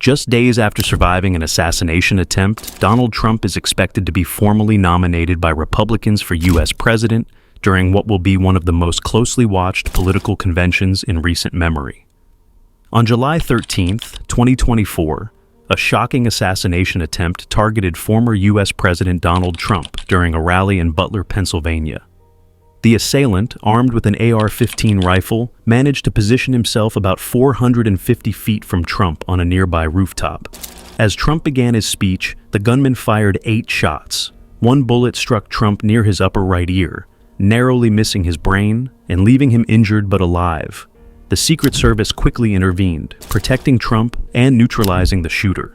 Just days after surviving an assassination attempt, Donald Trump is expected to be formally nominated by Republicans for U.S. president during what will be one of the most closely watched political conventions in recent memory. On July 13, 2024, a shocking assassination attempt targeted former U.S. President Donald Trump during a rally in Butler, Pennsylvania. The assailant, armed with an AR-15 rifle, managed to position himself about 450 feet from Trump on a nearby rooftop. As Trump began his speech, the gunman fired 8 shots. One bullet struck Trump near his upper right ear, narrowly missing his brain and leaving him injured but alive. The Secret Service quickly intervened, protecting Trump and neutralizing the shooter.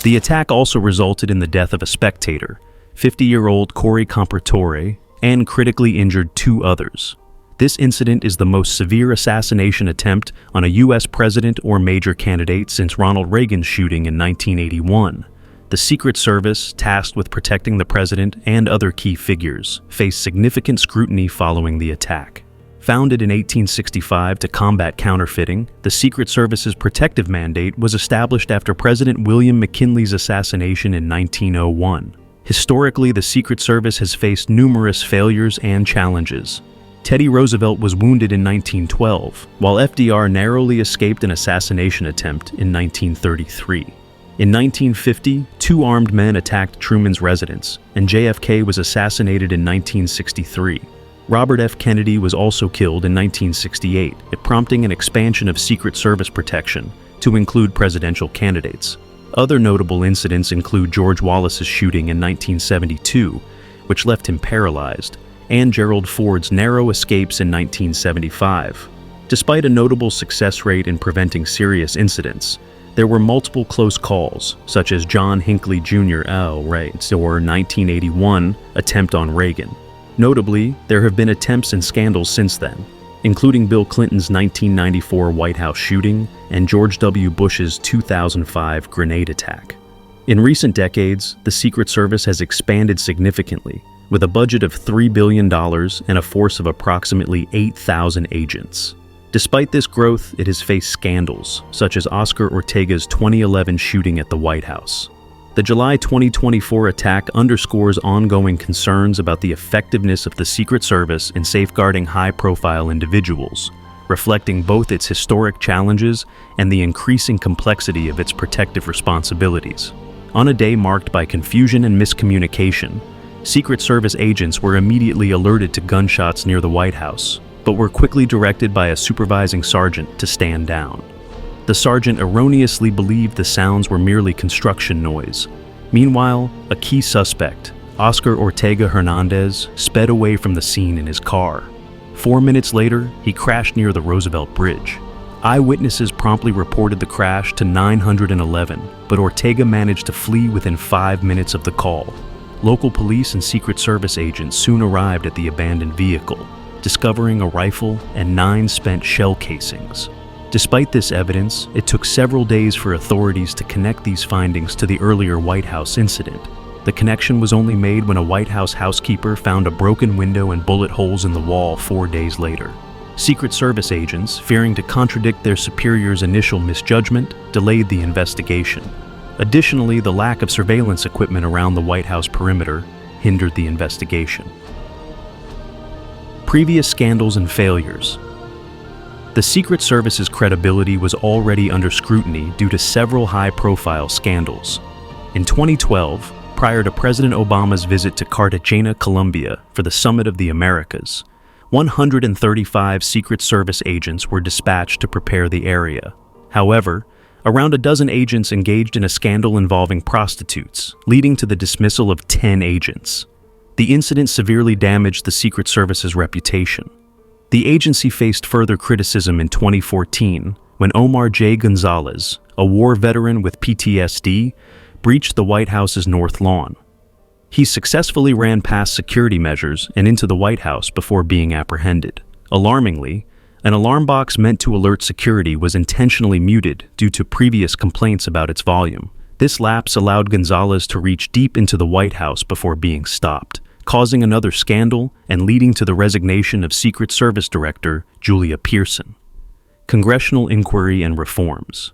The attack also resulted in the death of a spectator, 50-year-old Corey Compratore, and critically injured 2 others. This incident is the most severe assassination attempt on a U.S. president or major candidate since Ronald Reagan's shooting in 1981. The Secret Service, tasked with protecting the president and other key figures, faced significant scrutiny following the attack. Founded in 1865 to combat counterfeiting, the Secret Service's protective mandate was established after President William McKinley's assassination in 1901. Historically, the Secret Service has faced numerous failures and challenges. Teddy Roosevelt was wounded in 1912, while FDR narrowly escaped an assassination attempt in 1933. In 1950, 2 armed men attacked Truman's residence, and JFK was assassinated in 1963. Robert F. Kennedy was also killed in 1968, prompting an expansion of Secret Service protection to include presidential candidates. Other notable incidents include George Wallace's shooting in 1972, which left him paralyzed, and Gerald Ford's narrow escapes in 1975. Despite a notable success rate in preventing serious incidents, there were multiple close calls, such as John Hinckley Jr. or 1981 attempt on Reagan. Notably, there have been attempts and scandals since then, including Bill Clinton's 1994 White House shooting and George W. Bush's 2005 grenade attack. In recent decades, the Secret Service has expanded significantly, with a budget of $3 billion and a force of approximately 8,000 agents. Despite this growth, it has faced scandals, such as Oscar Ortega's 2011 shooting at the White House. The July 2024 attack underscores ongoing concerns about the effectiveness of the Secret Service in safeguarding high-profile individuals, reflecting both its historic challenges and the increasing complexity of its protective responsibilities. On a day marked by confusion and miscommunication, Secret Service agents were immediately alerted to gunshots near the White House, but were quickly directed by a supervising sergeant to stand down. The sergeant erroneously believed the sounds were merely construction noise. Meanwhile, a key suspect, Oscar Ortega Hernandez, sped away from the scene in his car. 4 minutes later, he crashed near the Roosevelt Bridge. Eyewitnesses promptly reported the crash to 911, but Ortega managed to flee within 5 minutes of the call. Local police and Secret Service agents soon arrived at the abandoned vehicle, discovering a rifle and 9 spent shell casings. Despite this evidence, it took several days for authorities to connect these findings to the earlier White House incident. The connection was only made when a White House housekeeper found a broken window and bullet holes in the wall 4 days later. Secret Service agents, fearing to contradict their superiors' initial misjudgment, delayed the investigation. Additionally, the lack of surveillance equipment around the White House perimeter hindered the investigation. Previous scandals and failures. The Secret Service's credibility was already under scrutiny due to several high-profile scandals. In 2012, prior to President Obama's visit to Cartagena, Colombia, for the Summit of the Americas, 135 Secret Service agents were dispatched to prepare the area. However, around a dozen agents engaged in a scandal involving prostitutes, leading to the dismissal of 10 agents. The incident severely damaged the Secret Service's reputation. The agency faced further criticism in 2014 when Omar J. Gonzalez, a war veteran with PTSD, breached the White House's North Lawn. He successfully ran past security measures and into the White House before being apprehended. Alarmingly, an alarm box meant to alert security was intentionally muted due to previous complaints about its volume. This lapse allowed Gonzalez to reach deep into the White House before being stopped, causing another scandal and leading to the resignation of Secret Service Director Julia Pearson. Congressional inquiry and reforms.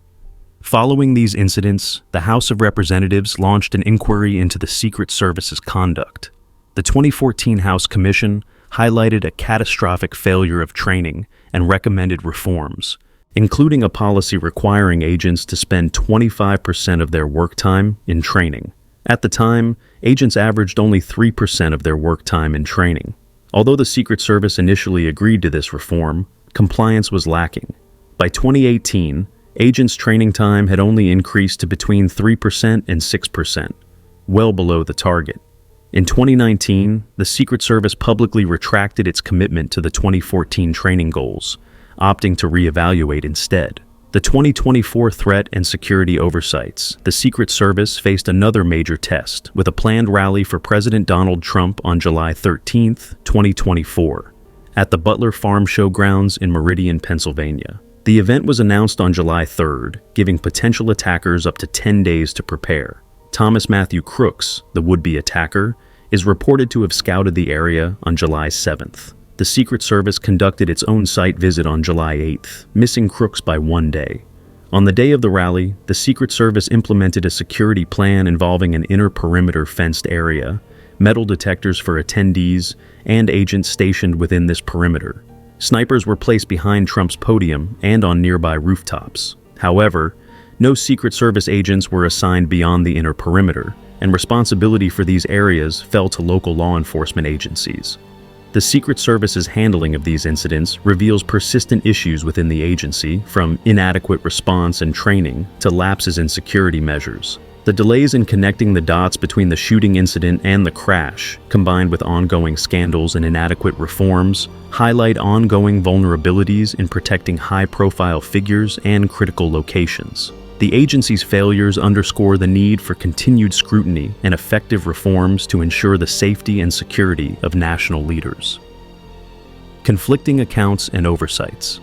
Following these incidents, the House of Representatives launched an inquiry into the Secret Service's conduct. The 2014 House Commission highlighted a catastrophic failure of training and recommended reforms, including a policy requiring agents to spend 25% of their work time in training. At the time, agents averaged only 3% of their work time in training. Although the Secret Service initially agreed to this reform, compliance was lacking. By 2018, agents' training time had only increased to between 3% and 6%, well below the target. In 2019, the Secret Service publicly retracted its commitment to the 2014 training goals, opting to reevaluate instead. The 2024 threat and security oversights, the Secret Service faced another major test with a planned rally for President Donald Trump on July 13, 2024, at the Butler Farm Show grounds in Meridian, Pennsylvania. The event was announced on July 3rd, giving potential attackers up to 10 days to prepare. Thomas Matthew Crooks, the would-be attacker, is reported to have scouted the area on July 7th. The Secret Service conducted its own site visit on July 8th, missing Crooks by 1 day. On the day of the rally, the Secret Service implemented a security plan involving an inner perimeter fenced area, metal detectors for attendees, and agents stationed within this perimeter. Snipers were placed behind Trump's podium and on nearby rooftops. However, no Secret Service agents were assigned beyond the inner perimeter, and responsibility for these areas fell to local law enforcement agencies. The Secret Service's handling of these incidents reveals persistent issues within the agency, from inadequate response and training to lapses in security measures. The delays in connecting the dots between the shooting incident and the crash, combined with ongoing scandals and inadequate reforms, highlight ongoing vulnerabilities in protecting high-profile figures and critical locations. The agency's failures underscore the need for continued scrutiny and effective reforms to ensure the safety and security of national leaders. Conflicting accounts and oversights.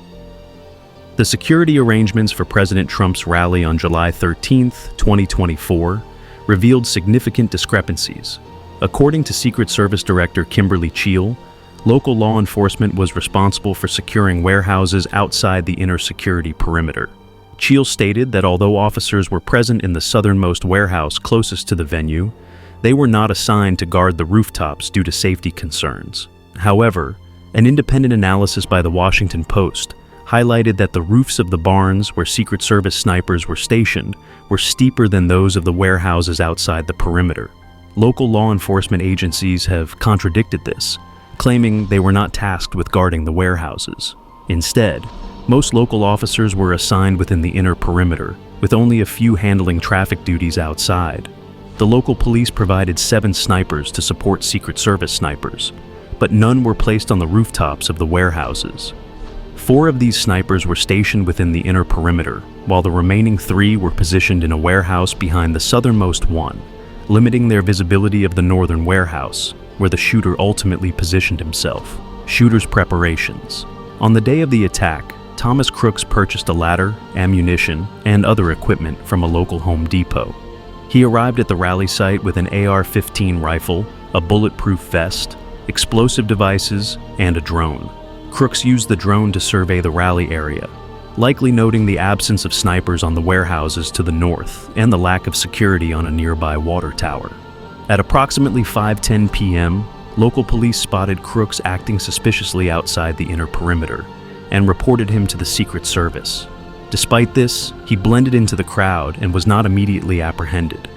The security arrangements for President Trump's rally on July 13, 2024, revealed significant discrepancies. According to Secret Service Director Kimberly Cheel, local law enforcement was responsible for securing warehouses outside the inner security perimeter. Cheel stated that although officers were present in the southernmost warehouse closest to the venue, they were not assigned to guard the rooftops due to safety concerns. However, an independent analysis by the Washington Post highlighted that the roofs of the barns where Secret Service snipers were stationed were steeper than those of the warehouses outside the perimeter. Local law enforcement agencies have contradicted this, claiming they were not tasked with guarding the warehouses. Instead, most local officers were assigned within the inner perimeter, with only a few handling traffic duties outside. The local police provided 7 snipers to support Secret Service snipers, but none were placed on the rooftops of the warehouses. 4 of these snipers were stationed within the inner perimeter, while the remaining 3 were positioned in a warehouse behind the southernmost one, limiting their visibility of the northern warehouse, where the shooter ultimately positioned himself. Shooter's preparations. On the day of the attack, Thomas Crooks purchased a ladder, ammunition, and other equipment from a local Home Depot. He arrived at the rally site with an AR-15 rifle, a bulletproof vest, explosive devices, and a drone. Crooks used the drone to survey the rally area, likely noting the absence of snipers on the warehouses to the north and the lack of security on a nearby water tower. At approximately 5:10 p.m., local police spotted Crooks acting suspiciously outside the inner perimeter and reported him to the Secret Service. Despite this, he blended into the crowd and was not immediately apprehended.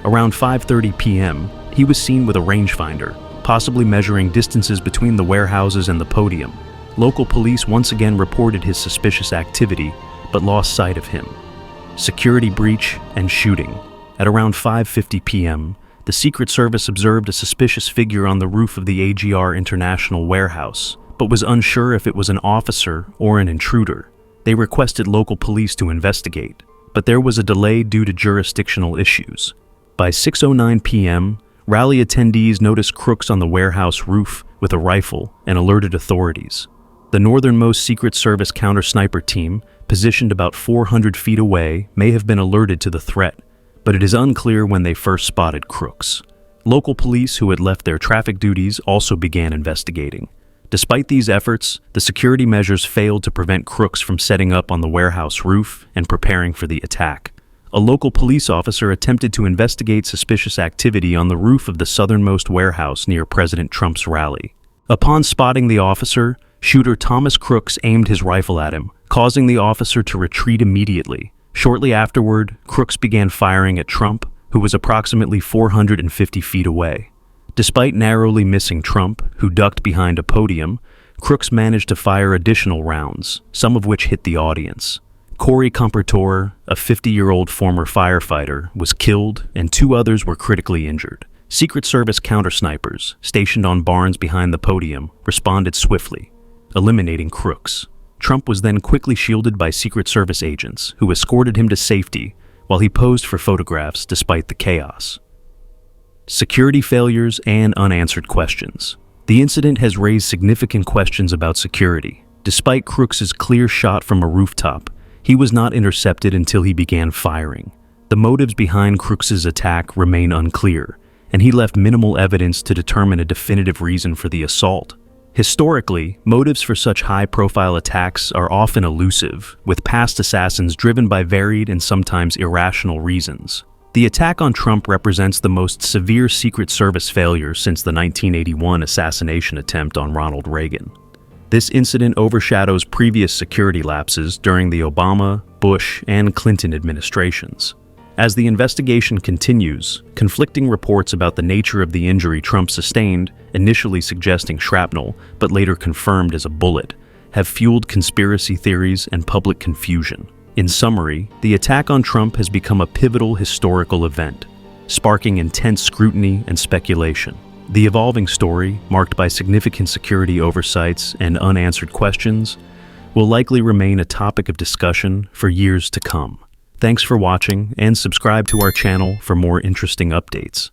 Around 5:30 p.m., he was seen with a rangefinder, possibly measuring distances between the warehouses and the podium. Local police once again reported his suspicious activity, but lost sight of him. Security breach and shooting. At around 5:50 p.m., the Secret Service observed a suspicious figure on the roof of the AGR International warehouse, but was unsure if it was an officer or an intruder. They requested local police to investigate, but there was a delay due to jurisdictional issues. By 6:09 p.m., rally attendees noticed Crooks on the warehouse roof with a rifle and alerted authorities. The northernmost Secret Service counter-sniper team, positioned about 400 feet away, may have been alerted to the threat, but it is unclear when they first spotted Crooks. Local police who had left their traffic duties also began investigating. Despite these efforts, the security measures failed to prevent Crooks from setting up on the warehouse roof and preparing for the attack. a local police officer attempted to investigate suspicious activity on the roof of the southernmost warehouse near President Trump's rally. Upon spotting the officer, shooter Thomas Crooks aimed his rifle at him, causing the officer to retreat immediately. Shortly afterward, Crooks began firing at Trump, who was approximately 450 feet away. Despite narrowly missing Trump, who ducked behind a podium, Crooks managed to fire additional rounds, some of which hit the audience. Corey Compertor, a 50-year-old former firefighter, was killed and 2 others were critically injured. Secret Service counter-snipers, stationed on barns behind the podium, responded swiftly, eliminating Crooks. Trump was then quickly shielded by Secret Service agents, who escorted him to safety while he posed for photographs despite the chaos. Security failures and unanswered questions. The incident has raised significant questions about security. Despite Crooks's clear shot from a rooftop, he was not intercepted until he began firing. The motives behind Crooks's attack remain unclear, and he left minimal evidence to determine a definitive reason for the assault. Historically, motives for such high-profile attacks are often elusive, with past assassins driven by varied and sometimes irrational reasons. The attack on Trump represents the most severe Secret Service failure since the 1981 assassination attempt on Ronald Reagan. This incident overshadows previous security lapses during the Obama, Bush, and Clinton administrations. As the investigation continues, conflicting reports about the nature of the injury Trump sustained, initially suggesting shrapnel but later confirmed as a bullet, have fueled conspiracy theories and public confusion. In summary, the attack on Trump has become a pivotal historical event, sparking intense scrutiny and speculation. The evolving story, marked by significant security oversights and unanswered questions, will likely remain a topic of discussion for years to come. Thanks for watching, and subscribe to our channel for more interesting updates.